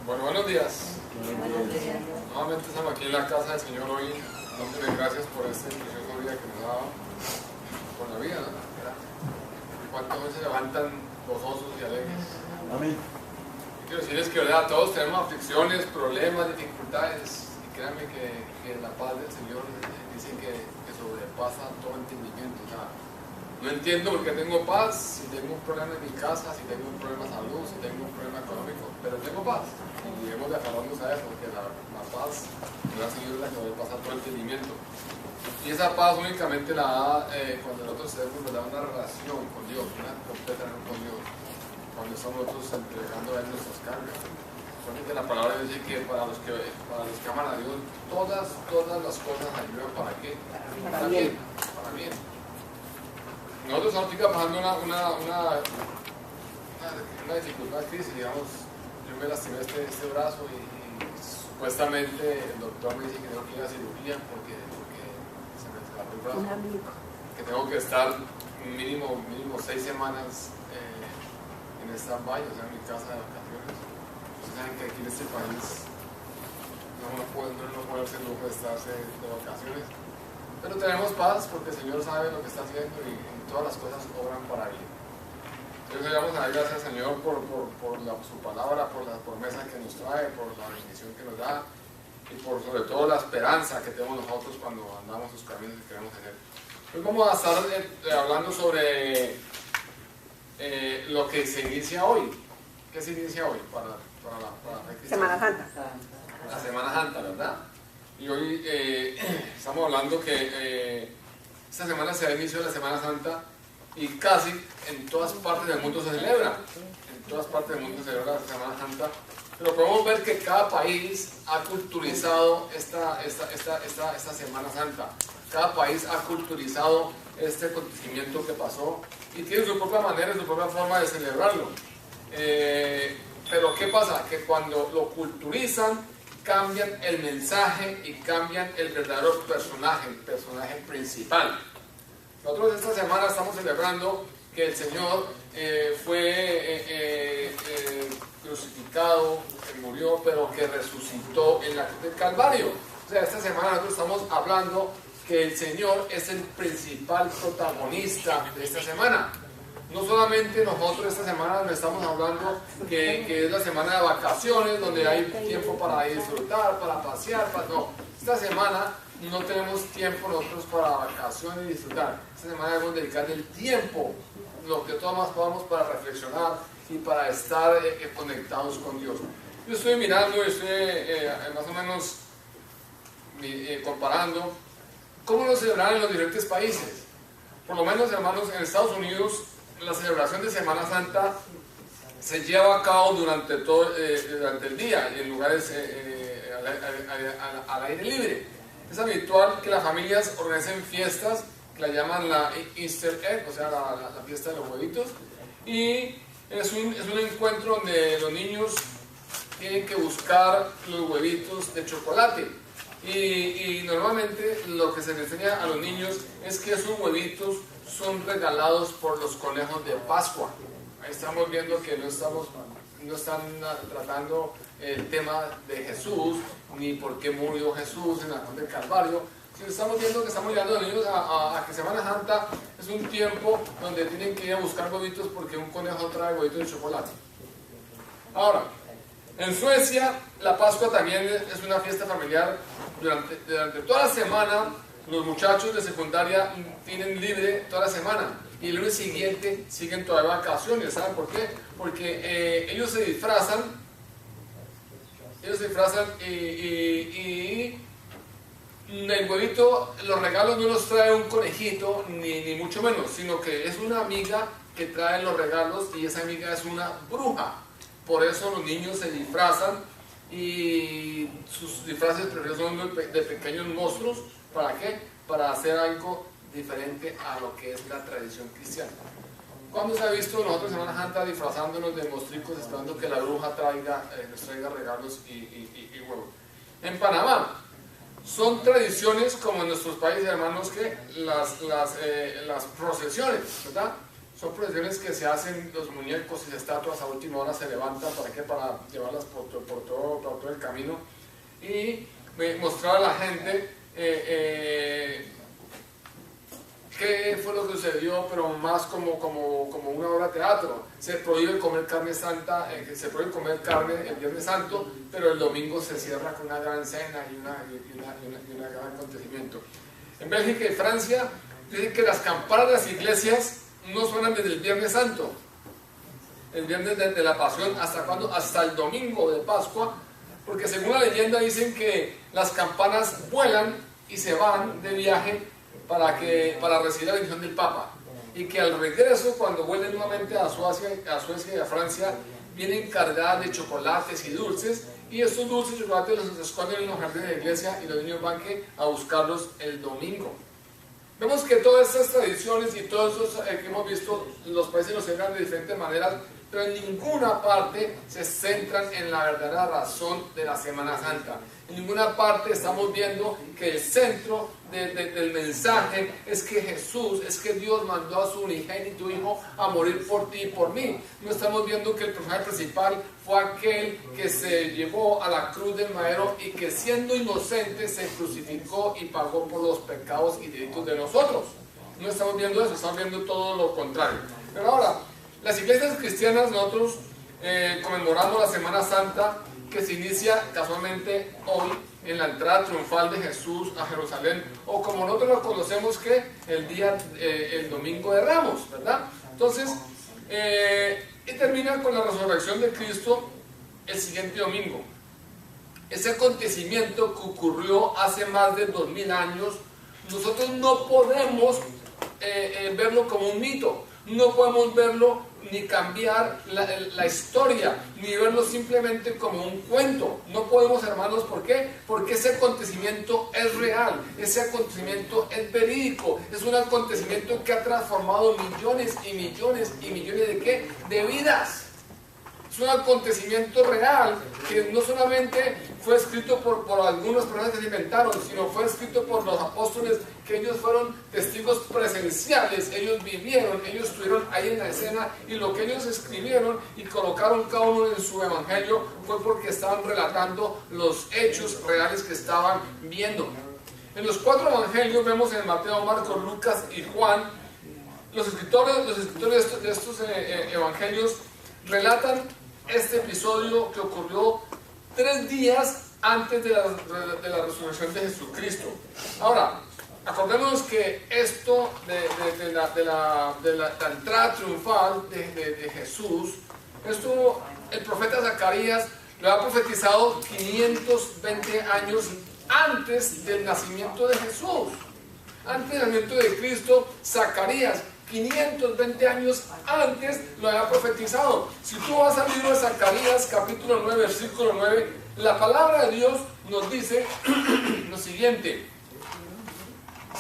Bueno, buenos días. Buenos días. Nuevamente estamos aquí en la casa del Señor hoy, dándole gracias por este precioso día que nos ha dado, por la vida, ¿no? ¿Cuántos hoy se levantan gozosos y alegres? Amén. Y quiero decirles que, ¿verdad? Todos tenemos aflicciones, problemas, dificultades, y créanme que la paz del Señor dice que sobrepasa todo entendimiento. O sea, no entiendo por qué tengo paz, si tengo un problema en mi casa, si tengo un problema de salud, si tengo un problema económico, pero tengo paz. Y debemos de aferrarnos a eso, porque la paz de la Señor es la que sobrepasa todo entendimiento. Y esa paz únicamente la da cuando nosotros tenemos una relación con Dios, una completa relación con Dios, cuando estamos nosotros entregando a Él nuestras cargas. Solamente la palabra dice que para los que aman a Dios, todas las cosas ayudan para qué? Para bien. Para bien. Nosotros estamos pasando una dificultad, crisis, digamos. Yo me lastimé este brazo y supuestamente el doctor me dice que tengo que ir a cirugía porque se me escapó el brazo. Que tengo que estar mínimo 6 semanas en stand-by, o sea, en mi casa de vacaciones. Ustedes saben que aquí en este país no puede hacer el lujo de estarse de vacaciones. Pero tenemos paz porque el Señor sabe lo que está haciendo y todas las cosas obran para bien. Entonces le damos a dar gracias al Señor por su palabra, por la promesa que nos trae, por la bendición que nos da y por sobre todo la esperanza que tenemos nosotros cuando andamos sus caminos y queremos hacer. Hoy vamos a estar hablando sobre lo que se inicia hoy. ¿Qué se inicia hoy para la Semana Santa. La Semana Santa, ¿verdad? Y hoy estamos hablando que esta semana se da inicio de la Semana Santa y casi en todas partes del mundo se celebra. En todas partes del mundo se celebra la Semana Santa. Pero podemos ver que cada país ha culturizado esta Semana Santa. Cada país ha culturizado este acontecimiento que pasó y tiene su propia manera, su propia forma de celebrarlo. Pero ¿qué pasa? Que cuando lo culturizan, cambian el mensaje y cambian el verdadero personaje, el personaje principal. Nosotros esta semana estamos celebrando que el Señor fue crucificado, que murió, pero que resucitó en la cruz del Calvario. O sea, esta semana nosotros estamos hablando que el Señor es el principal protagonista de esta semana. No solamente nosotros esta semana no estamos hablando que es la semana de vacaciones, donde hay tiempo para disfrutar, para pasear, no. Esta semana no tenemos tiempo nosotros para vacaciones y disfrutar. Esta semana debemos dedicar el tiempo, lo que todos más podamos, para reflexionar y para estar conectados con Dios. Yo estoy mirando, estoy más o menos comparando cómo lo celebran en los diferentes países. Por lo menos, hermanos, en Estados Unidos, la celebración de Semana Santa se lleva a cabo durante el día y en lugares al aire libre. Es habitual que las familias organicen fiestas que la llaman la Easter Egg, o sea, la fiesta de los huevitos, y es un encuentro donde los niños tienen que buscar los huevitos de chocolate. Y normalmente lo que se les enseña a los niños es que esos huevitos son regalados por los conejos de Pascua. Ahí estamos viendo que no están tratando el tema de Jesús, ni por qué murió Jesús en la cruz del Calvario, sino estamos viendo que estamos llevando a los niños a que Semana Santa es un tiempo donde tienen que ir a buscar huevitos porque un conejo trae huevitos de chocolate. Ahora, en Suecia la Pascua también es una fiesta familiar. Durante toda la semana los muchachos de secundaria tienen libre toda la semana y el lunes siguiente siguen todavía vacaciones. ¿Saben por qué? Porque ellos se disfrazan y el huevito, los regalos no los trae un conejito ni mucho menos, sino que es una amiga que trae los regalos y esa amiga es una bruja. Por eso los niños se disfrazan y sus disfraces preferidos son de pequeños monstruos. ¿Para qué? Para hacer algo diferente a lo que es la tradición cristiana. ¿Cuándo se ha visto nosotros en Semana Santa disfrazándonos de monstruos esperando que la bruja nos traiga regalos y huevos? En Panamá son tradiciones como en nuestros países, hermanos, que las procesiones, ¿verdad? Son procesiones que se hacen, los muñecos y estatuas a última hora se levantan, ¿para qué? Para llevarlas por todo el camino y mostrar a la gente qué fue lo que sucedió, pero más como una obra de teatro. Se prohíbe comer carne santa, se prohíbe comer carne el Viernes Santo, pero el domingo se cierra con una gran cena y un gran acontecimiento. En Bélgica y Francia dicen que las campanas de las iglesias no suenan desde el Viernes Santo, el viernes de la Pasión, ¿hasta cuándo? Hasta el domingo de Pascua, porque según la leyenda dicen que las campanas vuelan y se van de viaje para recibir la bendición del Papa, y que al regreso, cuando vuelven nuevamente a Suecia y a Francia, vienen cargadas de chocolates y dulces, y estos dulces y chocolates los esconden en los jardines de la iglesia y los niños van a buscarlos el domingo. Vemos que todas estas tradiciones y todos esos que hemos visto, los países los celebran de diferentes maneras, pero en ninguna parte se centran en la verdadera razón de la Semana Santa. En ninguna parte estamos viendo que el centro del mensaje es que Jesús, es que Dios mandó a su unigénito Hijo a morir por ti y por mí. No estamos viendo que el personaje principal fue aquel que se llevó a la cruz del madero y que siendo inocente se crucificó y pagó por los pecados y delitos de nosotros. No estamos viendo eso, estamos viendo todo lo contrario. Pero ahora, las iglesias cristianas, nosotros conmemoramos la Semana Santa, que se inicia casualmente hoy en la entrada triunfal de Jesús a Jerusalén, o como nosotros lo conocemos, que el domingo de Ramos, ¿verdad? Entonces, y termina con la resurrección de Cristo el siguiente domingo. Ese acontecimiento que ocurrió hace más de 2000 años, nosotros no podemos verlo como un mito, no podemos verlo ni cambiar la historia, ni verlo simplemente como un cuento. No podemos, hermanos, ¿por qué? Porque ese acontecimiento es real, ese acontecimiento es verídico, es un acontecimiento que ha transformado millones y millones y millones ¿de qué? De vidas. Es un acontecimiento real que no solamente fue escrito por algunas personas que se inventaron, sino fue escrito por los apóstoles, que ellos fueron testigos presenciales, ellos vivieron, ellos estuvieron ahí en la escena, y lo que ellos escribieron y colocaron cada uno en su evangelio fue porque estaban relatando los hechos reales que estaban viendo. En los 4 evangelios vemos en Mateo, Marcos, Lucas y Juan, los escritores de estos evangelios relatan este episodio que ocurrió 3 días antes de la resurrección de Jesucristo. Ahora, acordémonos que esto de la entrada triunfal de Jesús, esto el profeta Zacarías lo ha profetizado 520 años antes del nacimiento de Jesús. Antes del nacimiento de Cristo, Zacarías 520 años antes lo había profetizado. Si tú vas al libro de Zacarías, capítulo 9, versículo 9, la palabra de Dios nos dice lo siguiente.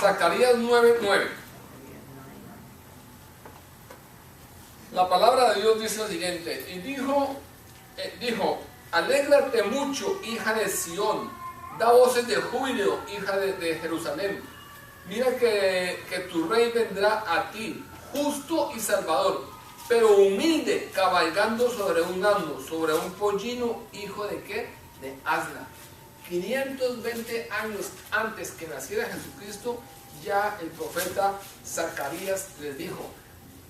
Zacarías 9, 9. La palabra de Dios dice lo siguiente. Y dijo, alégrate mucho, hija de Sión, da voces de júbilo, hija de Jerusalén. Mira que tu rey vendrá a ti, justo y salvador, pero humilde, cabalgando sobre un asno, sobre un pollino, hijo de ¿qué? De asna. 520 años antes que naciera Jesucristo, ya el profeta Zacarías les dijo,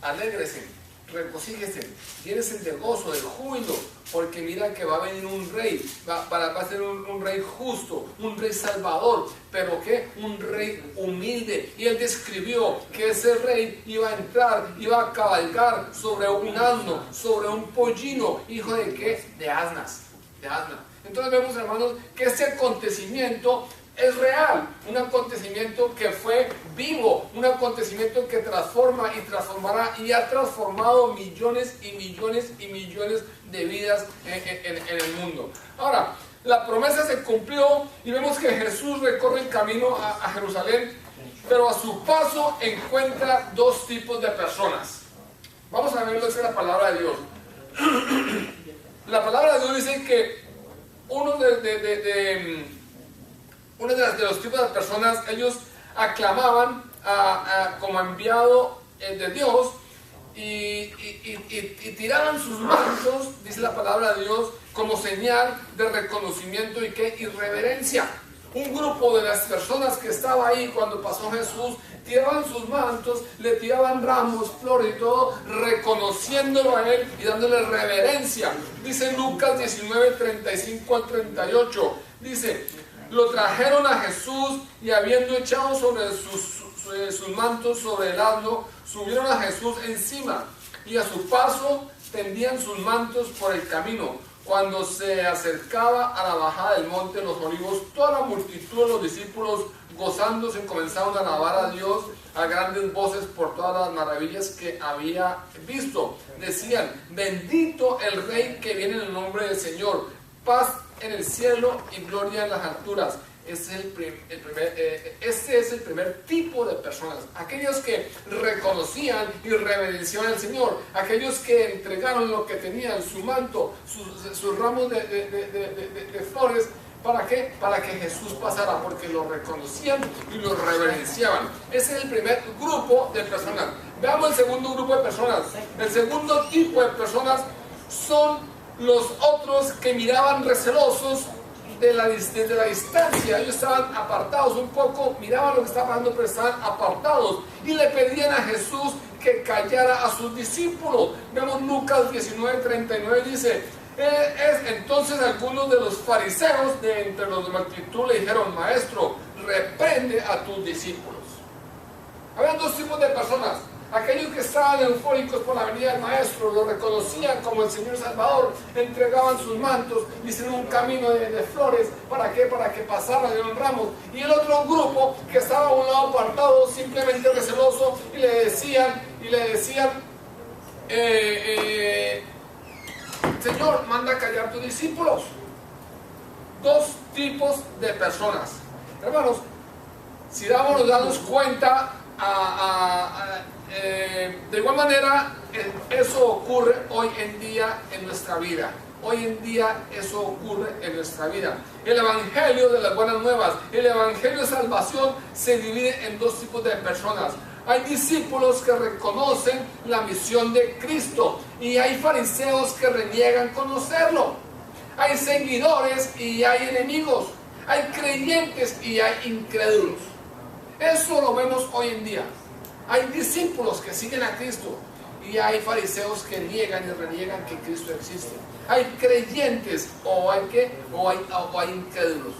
alégrese, regocíjese, llénese de gozo, de júbilo, porque mira que va a venir un rey, va a ser un rey justo, un rey salvador, pero ¿qué? Un rey humilde. Y él describió que ese rey iba a entrar, iba a cabalgar sobre un asno, sobre un pollino, hijo de ¿qué? De asnas, de asna. Entonces vemos, hermanos, que este acontecimiento es real, un acontecimiento que fue vivo, un acontecimiento que transforma y transformará y ha transformado millones y millones y millones de vidas en el mundo. Ahora, la promesa se cumplió y vemos que Jesús recorre el camino a Jerusalén, pero a su paso encuentra 2 tipos de personas. Vamos a ver lo que es la palabra de Dios. La palabra de Dios dice que uno de los tipos de personas, ellos aclamaban como enviado de Dios, y tiraban sus mantos, dice la palabra de Dios, como señal de reconocimiento y ¿qué? Y reverencia. Un grupo de las personas que estaba ahí cuando pasó Jesús tiraban sus mantos, le tiraban ramos, flores y todo, reconociéndolo a él y dándole reverencia. Dice Lucas 19, 35 al 38. Dice, lo trajeron a Jesús y habiendo echado sobre sus mantos sobre el asno, subieron a Jesús encima y a su paso tendían sus mantos por el camino. Cuando se acercaba a la bajada del monte de los Olivos, toda la multitud de los discípulos, gozándose, comenzaron a alabar a Dios a grandes voces por todas las maravillas que había visto. Decían, bendito el Rey que viene en el nombre del Señor, paz en el cielo y gloria en las alturas. Este es el primer tipo de personas, aquellos que reconocían y reverenciaban al Señor, aquellos que entregaron lo que tenían, su manto, sus ramos de flores. ¿Para qué? Para que Jesús pasara, porque lo reconocían y lo reverenciaban. Ese es el primer grupo de personas. Veamos el segundo grupo de personas. El segundo tipo de personas son los otros que miraban recelosos desde la distancia. Ellos estaban apartados un poco, miraban lo que estaba pasando, pero estaban apartados y le pedían a Jesús que callara a sus discípulos. Vemos Lucas 19, 39, dice, entonces algunos de los fariseos de entre los de multitud le dijeron, maestro, reprende a tus discípulos. Había dos tipos de personas. Aquellos que estaban eufóricos por la venida del Maestro, lo reconocían como el Señor Salvador, entregaban sus mantos, hicieron un camino de flores. ¿Para qué? Para que pasaran de los ramos. Y el otro grupo que estaba a un lado apartado, simplemente receloso, y le decían, Señor, manda a callar a tus discípulos. Dos tipos de personas. Hermanos, si nos damos cuenta, de igual manera, eso ocurre hoy en día en nuestra vida. Hoy en día eso ocurre en nuestra vida. El Evangelio de las Buenas Nuevas, el Evangelio de Salvación se divide en dos tipos de personas. Hay discípulos que reconocen la misión de Cristo y hay fariseos que reniegan conocerlo. Hay seguidores y hay enemigos. Hay creyentes y hay incrédulos. Eso lo vemos hoy en día. Hay discípulos que siguen a Cristo y hay fariseos que niegan y reniegan que Cristo existe. Hay creyentes o hay incrédulos.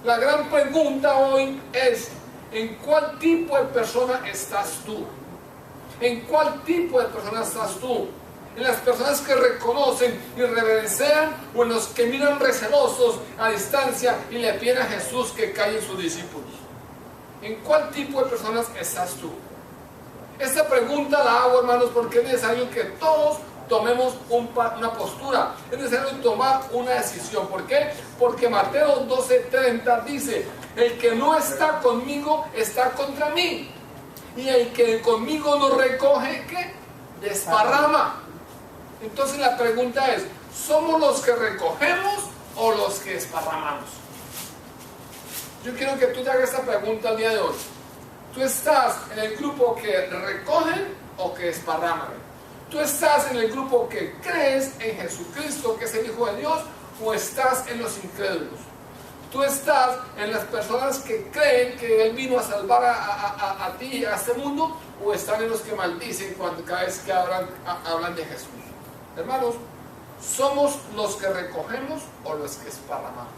La gran pregunta hoy es, ¿en cuál tipo de persona estás tú? ¿En cuál tipo de persona estás tú? ¿En las personas que reconocen y reverencian o en los que miran recelosos a distancia y le piden a Jesús que calle sus discípulos? ¿En cuál tipo de personas estás tú? Esta pregunta la hago, hermanos, porque es necesario que todos tomemos una postura. Es necesario tomar una decisión. ¿Por qué? Porque Mateo 12:30 dice, el que no está conmigo está contra mí. Y el que conmigo no recoge, ¿qué? Desparrama. Entonces la pregunta es, ¿somos los que recogemos o los que desparramamos? Yo quiero que tú te hagas esta pregunta el día de hoy. ¿Tú estás en el grupo que recogen o que desparraman? ¿Tú estás en el grupo que crees en Jesucristo, que es el Hijo de Dios, o estás en los incrédulos? ¿Tú estás en las personas que creen que Él vino a salvar a ti y a este mundo, o están en los que maldicen cada vez que hablan de Jesús? Hermanos, ¿somos los que recogemos o los que desparramamos?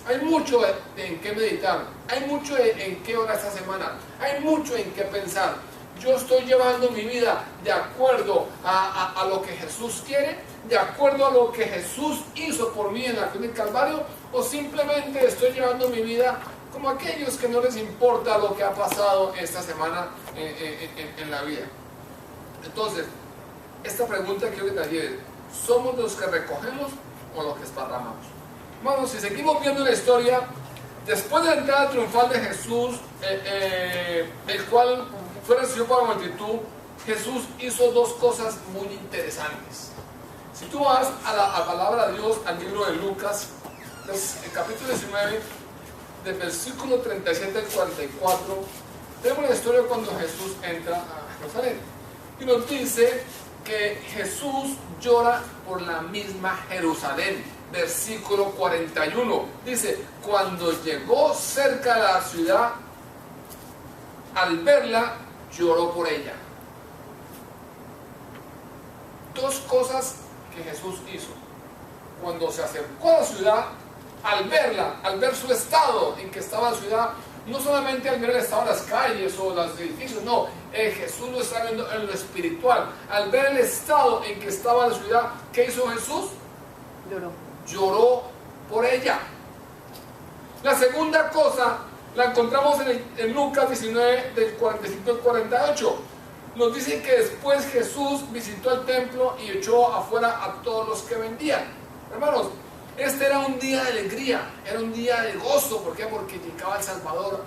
Hay mucho en qué meditar, hay mucho en qué orar esta semana, hay mucho en qué pensar. Yo estoy llevando mi vida de acuerdo a lo que Jesús quiere, de acuerdo a lo que Jesús hizo por mí en la cruz del Calvario, o simplemente estoy llevando mi vida como aquellos que no les importa lo que ha pasado esta semana en la vida. Entonces, esta pregunta quiero que te lleves: ¿somos los que recogemos o los que esparramamos? Bueno, si seguimos viendo la historia, después de la entrada triunfal de Jesús, el cual fue recibido por la multitud, Jesús hizo dos cosas muy interesantes. Si tú vas a la palabra de Dios, al libro de Lucas, el capítulo 19, del versículo 37 al 44, tenemos la historia cuando Jesús entra a Jerusalén. y nos dice que Jesús llora por la misma Jerusalén. Versículo 41 dice: cuando llegó cerca de la ciudad, al verla, lloró por ella. Dos cosas que Jesús hizo. Cuando se acercó a la ciudad, al verla, al ver su estado en que estaba la ciudad, no solamente al ver el estado de las calles o los edificios, no, Jesús lo está viendo en lo espiritual. Al ver el estado en que estaba la ciudad, ¿qué hizo Jesús? Lloró por ella. La segunda cosa la encontramos en Lucas 19, del 45 al 48. Nos dice que después Jesús visitó el templo y echó afuera a todos los que vendían. Hermanos, este era un día de alegría, era un día de gozo. ¿Por qué? Porque llegaba el Salvador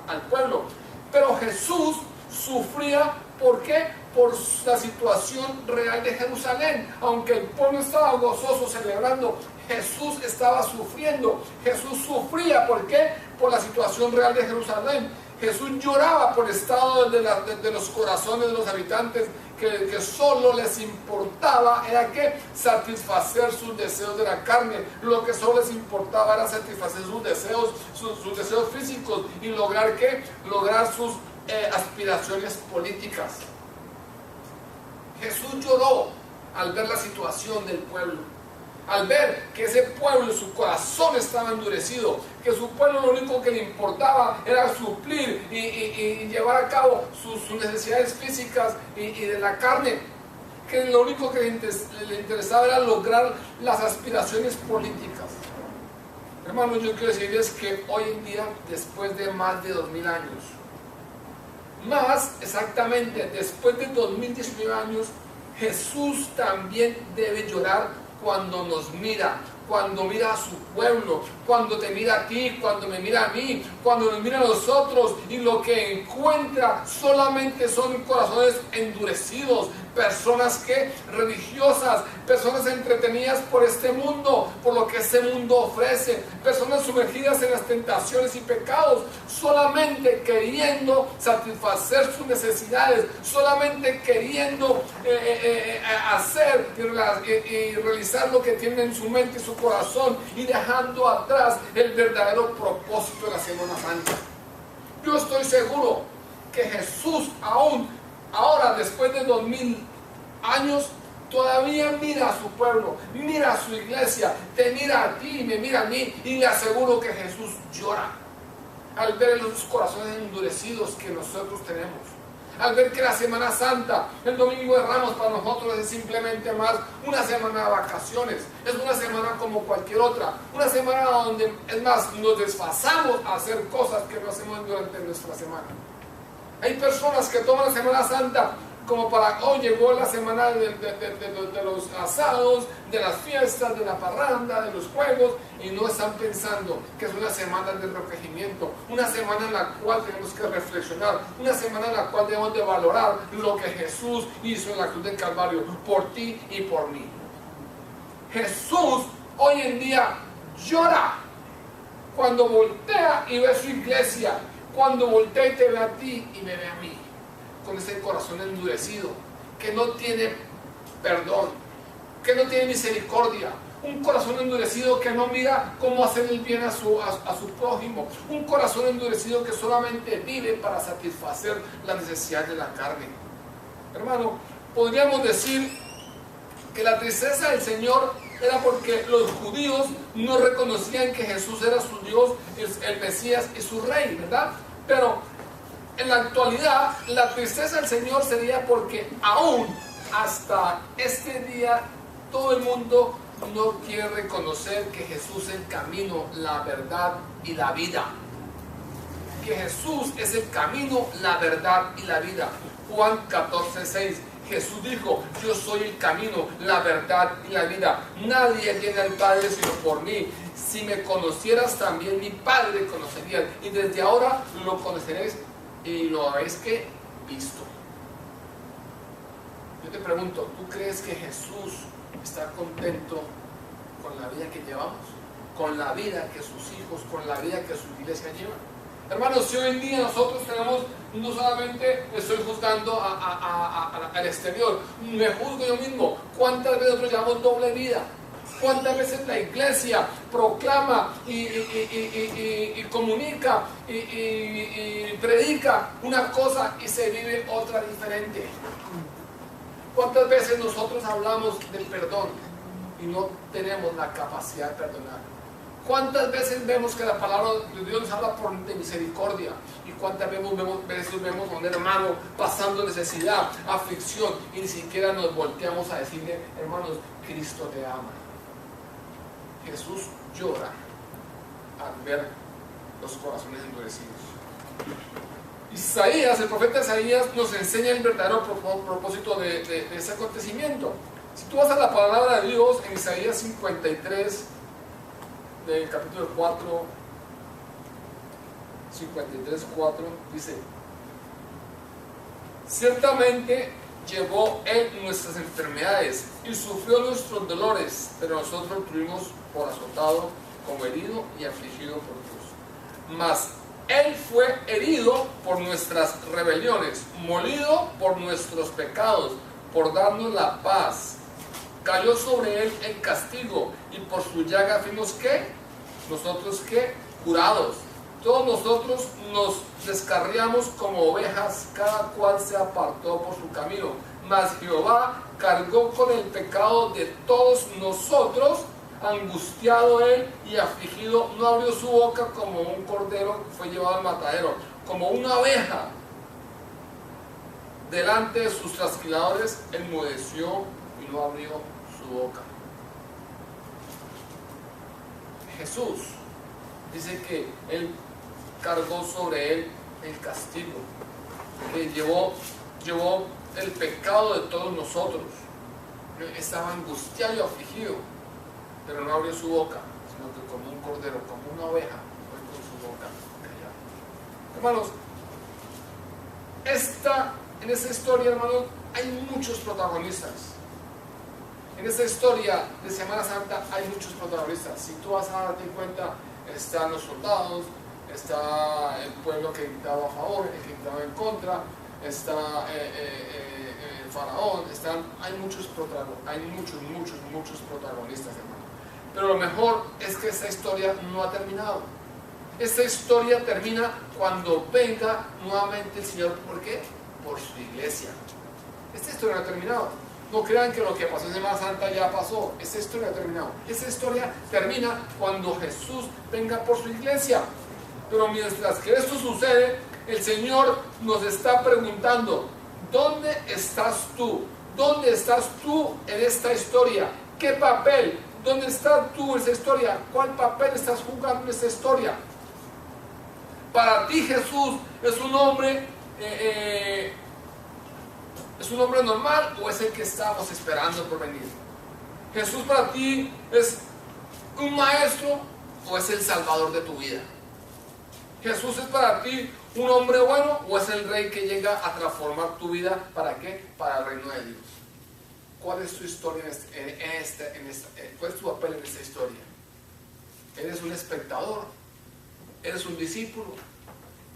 al pueblo. Pero Jesús sufría, ¿por qué? Por la situación real de Jerusalén. Aunque el pueblo estaba gozoso, celebrando, Jesús estaba sufriendo. Jesús sufría, ¿por qué? Por la situación real de Jerusalén. Jesús lloraba por el estado de los corazones de los habitantes, que solo les importaba era que satisfacer sus deseos de la carne. Lo que solo les importaba era satisfacer sus deseos físicos y lograr sus aspiraciones políticas. Jesús lloró al ver la situación del pueblo, al ver que ese pueblo, su corazón estaba endurecido, que su pueblo lo único que le importaba era suplir y llevar a cabo sus necesidades físicas y de la carne, que lo único que le interesaba era lograr las aspiraciones políticas. Hermanos, yo quiero decirles que hoy en día, después de más de 2000 años, más exactamente después de 2019 años, Jesús también debe llorar cuando nos mira, cuando mira a su pueblo, cuando te mira a ti, cuando me mira a mí, cuando nos mira a nosotros, y lo que encuentra solamente son corazones endurecidos, personas religiosas, personas entretenidas por este mundo, por lo que este mundo ofrece, personas sumergidas en las tentaciones y pecados, solamente queriendo satisfacer sus necesidades, solamente queriendo hacer y realizar lo que tienen en su mente y su corazón, y dejando atrás el verdadero propósito de la Semana Santa. Yo estoy seguro que Jesús aún ahora, después de 2000 años, todavía mira a su pueblo, mira a su iglesia, te mira a ti y me mira a mí, y le aseguro que Jesús llora al ver los corazones endurecidos que nosotros tenemos, al ver que la Semana Santa, el Domingo de Ramos, para nosotros es simplemente más una semana de vacaciones, es una semana como cualquier otra, una semana donde, es más, nos desfasamos a hacer cosas que no hacemos durante nuestra semana. Hay personas que toman la Semana Santa como para, llegó la semana de los asados, de las fiestas, de la parranda, de los juegos, y no están pensando que es una semana de recogimiento, una semana en la cual tenemos que reflexionar, una semana en la cual debemos de valorar lo que Jesús hizo en la cruz del Calvario, por ti y por mí. Jesús hoy en día llora cuando voltea y ve su iglesia, cuando voltea y te ve a ti y me ve a mí, con ese corazón endurecido, que no tiene perdón, que no tiene misericordia, un corazón endurecido que no mira cómo hacer el bien a su prójimo, un corazón endurecido que solamente vive para satisfacer la necesidad de la carne. Hermano, podríamos decir que la tristeza del Señor era porque los judíos no reconocían que Jesús era su Dios, el Mesías y su Rey, ¿verdad? Pero en la actualidad, la tristeza del Señor sería porque aún hasta este día todo el mundo no quiere reconocer que Jesús es el camino, la verdad y la vida. Que Jesús es el camino, la verdad y la vida. Juan 14:6. Jesús dijo: yo soy el camino, la verdad y la vida. Nadie viene al Padre sino por mí. Si me conocieras, también mi Padre conocerías. Y desde ahora lo conoceréis y lo habéis visto. Yo te pregunto, ¿tú crees que Jesús está contento con la vida que llevamos? ¿Con la vida que sus hijos, con la vida que su iglesia lleva? Hermanos, si hoy en día nosotros tenemos, no solamente estoy juzgando al exterior, me juzgo yo mismo. ¿Cuántas veces nosotros llevamos doble vida? ¿Cuántas veces la iglesia proclama y comunica y predica una cosa y se vive otra diferente? ¿Cuántas veces nosotros hablamos del perdón y no tenemos la capacidad de perdonar? ¿Cuántas veces vemos que la palabra de Dios nos habla de misericordia? ¿Y cuántas veces vemos a un hermano pasando necesidad, aflicción, y ni siquiera nos volteamos a decirle, hermanos, Cristo te ama? Jesús llora al ver los corazones endurecidos. Isaías, el profeta Isaías, nos enseña el verdadero propósito de ese acontecimiento. Si tú vas a la palabra de Dios en Isaías 53, del capítulo 4, 53:4, dice: ciertamente llevó él nuestras enfermedades y sufrió nuestros dolores, pero nosotros tuvimos por azotado, como herido y afligido por Dios. Mas él fue herido por nuestras rebeliones, molido por nuestros pecados, por darnos la paz. Cayó sobre él el castigo, y por su llaga fuimos ¿qué? Nosotros ¿qué? Curados. Todos nosotros nos descarriamos como ovejas, cada cual se apartó por su camino. Mas Jehová cargó con el pecado de todos nosotros. Angustiado él y afligido, no abrió su boca, como un cordero que fue llevado al matadero, como una oveja delante de sus trasquiladores, enmudeció y no abrió su boca. Jesús dice que él cargó sobre él el castigo, que llevó el pecado de todos nosotros. Estaba angustiado y afligido, pero no abrió su boca, sino que como un cordero, como una oveja, fue con su boca callada. Hermanos, en esta historia, hermanos, hay muchos protagonistas. En esta historia de Semana Santa hay muchos protagonistas. Si tú vas a darte cuenta, están los soldados, está el pueblo que gritaba a favor, el que gritaba en contra, está el faraón, hay muchos protagonistas, hermano. Pero lo mejor es que esta historia no ha terminado. Esta historia termina cuando venga nuevamente el Señor. ¿Por qué? Por su iglesia. Esta historia no ha terminado. No crean que lo que pasó en Semana Santa ya pasó. Esta historia ha terminado. Esta historia termina cuando Jesús venga por su iglesia. Pero mientras que esto sucede, el Señor nos está preguntando: ¿dónde estás tú? ¿Dónde estás tú en esta historia? ¿Qué papel? ¿Dónde estás tú en esta historia? ¿Cuál papel estás jugando en esta historia? Para ti Jesús es un hombre normal, o es el que estamos esperando por venir. Jesús para ti es un maestro, o es el salvador de tu vida. Jesús es para ti un hombre bueno, o es el rey que llega a transformar tu vida. ¿Para qué? Para el reino de Dios. ¿Cuál es tu historia cuál es tu papel en esta historia? ¿Eres un espectador? ¿Eres un discípulo?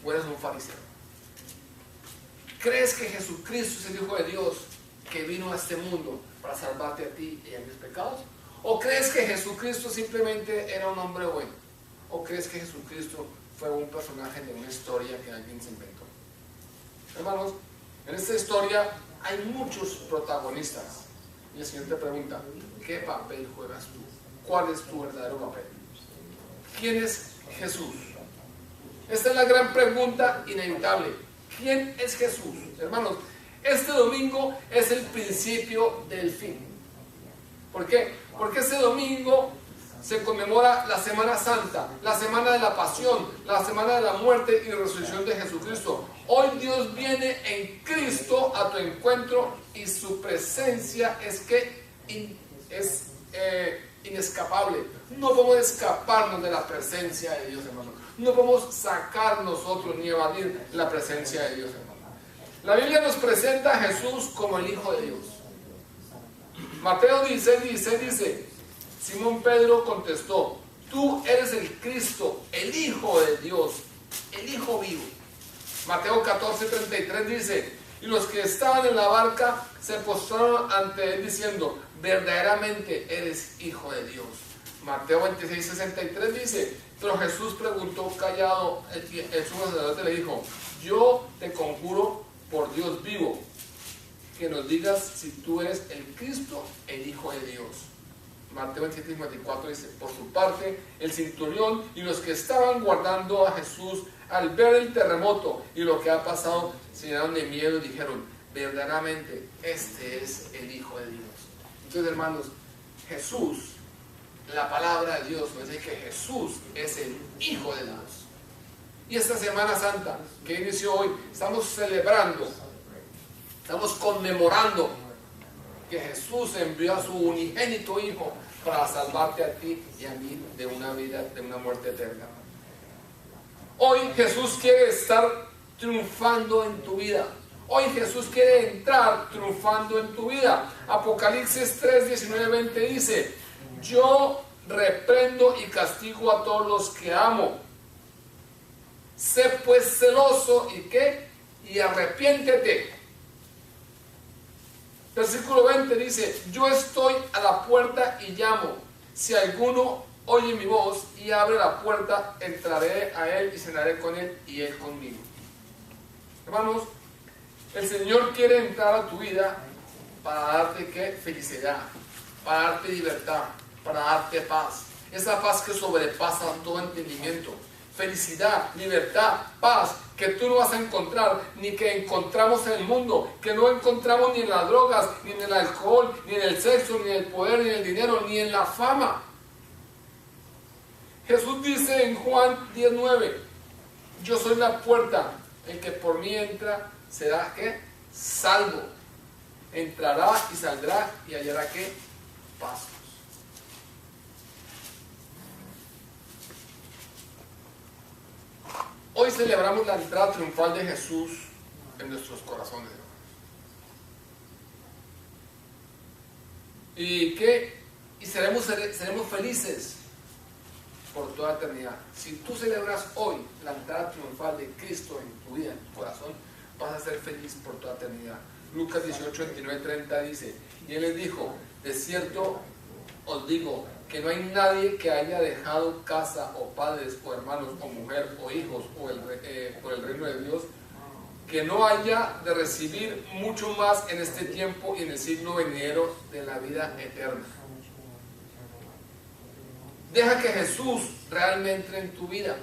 ¿O eres un fariseo? ¿Crees que Jesucristo es el Hijo de Dios que vino a este mundo para salvarte a ti y a mis pecados? ¿O crees que Jesucristo simplemente era un hombre bueno? ¿O crees que Jesucristo fue un personaje de una historia que alguien se inventó? Hermanos, en esta historia hay muchos protagonistas. Y el Señor te pregunta: ¿qué papel juegas tú? ¿Cuál es tu verdadero papel? ¿Quién es Jesús? Esta es la gran pregunta inevitable. ¿Quién es Jesús? Hermanos, este domingo es el principio del fin. ¿Por qué? Porque este domingo se conmemora la Semana Santa, la semana de la pasión, la semana de la muerte y resurrección de Jesucristo. Hoy Dios viene en Cristo a tu encuentro, y su presencia es inescapable. No podemos escaparnos de la presencia de Dios, hermano. No podemos sacar nosotros ni evadir la presencia de Dios, hermano. La Biblia nos presenta a Jesús como el Hijo de Dios. Mateo 16:16 dice: Simón Pedro contestó: tú eres el Cristo, el Hijo de Dios, el Hijo vivo. Mateo 14:33 dice, y los que estaban en la barca se postraron ante él diciendo, verdaderamente eres Hijo de Dios. Mateo 26:63 dice, pero Jesús preguntó callado, el sumo sacerdote le dijo, yo te conjuro por Dios vivo, que nos digas si tú eres el Cristo, el Hijo de Dios. Mateo 27:54 dice, por su parte, el centurión y los que estaban guardando a Jesús, al ver el terremoto y lo que ha pasado, se llenaron de miedo y dijeron, verdaderamente, este es el Hijo de Dios. Entonces, hermanos, Jesús, la palabra de Dios nos dice que Jesús es el Hijo de Dios. Y esta Semana Santa que inició hoy, estamos celebrando, estamos conmemorando que Jesús envió a su unigénito Hijo para salvarte a ti y a mí de una vida, de una muerte eterna. Hoy Jesús quiere estar triunfando en tu vida. Hoy Jesús quiere entrar triunfando en tu vida. Apocalipsis 3:19-20 dice, yo reprendo y castigo a todos los que amo. Sé pues celoso y ¿qué? Y arrepiéntete. Versículo 20 dice, yo estoy a la puerta y llamo. Si alguno oye mi voz y abre la puerta, entraré a él y cenaré con él y él conmigo. Hermanos, el Señor quiere entrar a tu vida para darte ¿qué? Felicidad, para darte libertad, para darte paz. Esa paz que sobrepasa todo entendimiento. Felicidad, libertad, paz, que tú no vas a encontrar, ni que encontramos en el mundo, que no encontramos ni en las drogas, ni en el alcohol, ni en el sexo, ni en el poder, ni en el dinero, ni en la fama. Jesús dice en Juan 19, yo soy la puerta, el que por mí entra será ¿qué? Salvo. Entrará y saldrá y hallará ¿qué? Paz. Hoy celebramos la entrada triunfal de Jesús en nuestros corazones. ¿Y qué? Y seremos felices por toda eternidad. Si tú celebras hoy la entrada triunfal de Cristo en tu vida, en tu corazón, vas a ser feliz por toda eternidad. Lucas 18:29-30 dice, y él les dijo, de cierto os digo, que no hay nadie que haya dejado casa o padres o hermanos o mujer o hijos por el reino de Dios, que no haya de recibir mucho más en este tiempo y en el siglo venidero de la vida eterna. Deja que Jesús realmente entre en tu vida.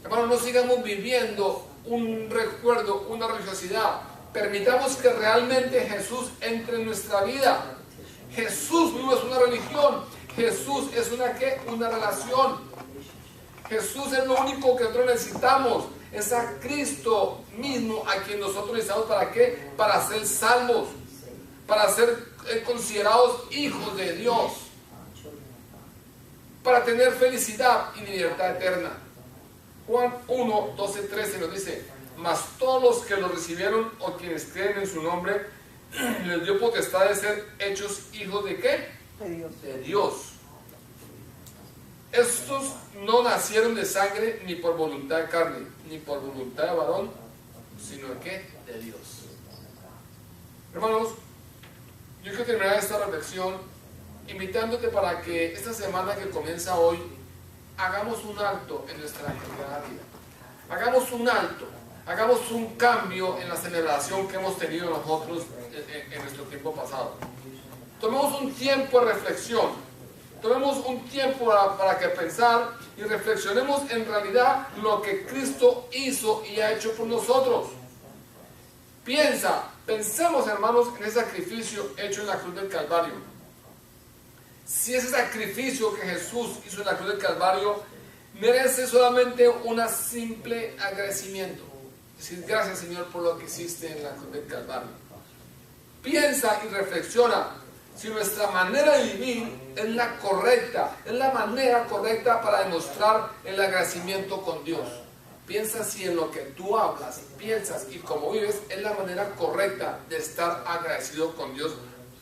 Hermanos, no sigamos viviendo un recuerdo, una religiosidad. Permitamos que realmente Jesús entre en nuestra vida. Jesús no es una religión. Jesús es una relación. Jesús es lo único que nosotros necesitamos. Es a Cristo mismo a quien nosotros necesitamos. ¿Para qué? Para ser salvos. Para ser considerados hijos de Dios. Para tener felicidad y libertad eterna. Juan 1, 12, 13 nos dice, mas todos los que lo recibieron o quienes creen en su nombre, les dio potestad de ser hechos hijos de ¿qué? De Dios. De Dios. Estos no nacieron de sangre ni por voluntad de carne, ni por voluntad de varón, sino de ¿qué? De Dios. Hermanos, yo quiero terminar esta reflexión invitándote para que esta semana que comienza hoy hagamos un alto en nuestra ajetreada vida. Hagamos un alto, hagamos un cambio en la celebración que hemos tenido nosotros en nuestro tiempo pasado. Tomemos un tiempo de reflexión, tomemos un tiempo para que pensar y reflexionemos en realidad lo que Cristo hizo y ha hecho por nosotros. Pensemos, hermanos, en ese sacrificio hecho en la cruz del Calvario. Si ese sacrificio que Jesús hizo en la cruz del Calvario merece solamente un simple agradecimiento. Decir gracias, Señor, por lo que hiciste en la cruz del Calvario. Piensa y reflexiona si nuestra manera de vivir es la correcta, es la manera correcta para demostrar el agradecimiento con Dios. Piensa si en lo que tú hablas, piensas y cómo vives es la manera correcta de estar agradecido con Dios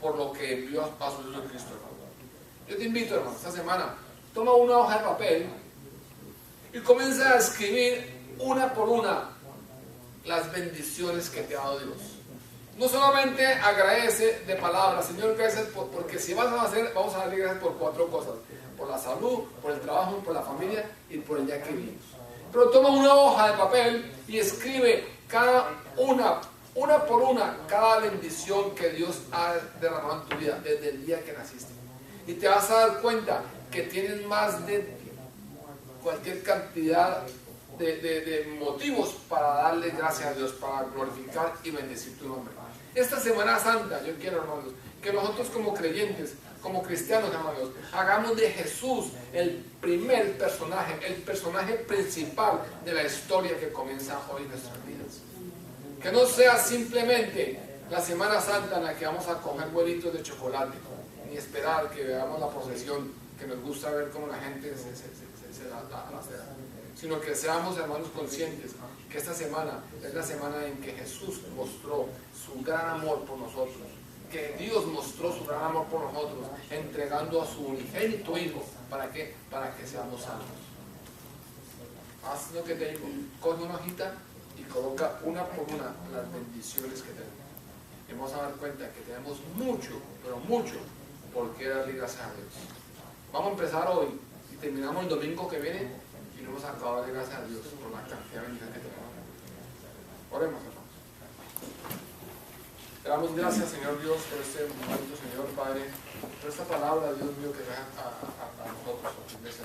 por lo que envió a su Hijo Cristo. Yo te invito, hermano, esta semana, toma una hoja de papel y comienza a escribir una por una las bendiciones que te ha dado Dios. No solamente agradece de palabras, Señor, gracias porque si vamos a darle gracias por 4 cosas: por la salud, por el trabajo, por la familia y por el día que vivimos. Pero toma una hoja de papel y escribe cada una por una, cada bendición que Dios ha derramado en tu vida desde el día que naciste. Y te vas a dar cuenta que tienes más de cualquier cantidad de motivos para darle gracias a Dios, para glorificar y bendecir tu nombre. Esta Semana Santa, yo quiero, hermanos, que nosotros como creyentes, como cristianos, hermanos, hagamos de Jesús el primer personaje, el personaje principal de la historia que comienza hoy en nuestras vidas. Que no sea simplemente la Semana Santa en la que vamos a comer huevitos de chocolate, ni esperar que veamos la procesión, que nos gusta ver cómo la gente se la da, sino que seamos, hermanos, conscientes que esta semana es la semana en que Jesús mostró su gran amor por nosotros, que Dios mostró su gran amor por nosotros, entregando a su unigénito Hijo. ¿Para qué? Para que seamos salvos. Haz lo que te digo, coge una hojita y coloca una por una las bendiciones que tenemos. Y vamos a dar cuenta que tenemos mucho, pero mucho, por qué darle gracias a Dios. Vamos a empezar hoy y terminamos el domingo que viene y no hemos acabado de darle gracias a Dios por la cantidad de bendiciones que tenemos. Oremos, hermanos. Te damos gracias, Señor Dios, por este momento, Señor Padre, por esta palabra, Dios mío, que da a nosotros, a tu iglesia,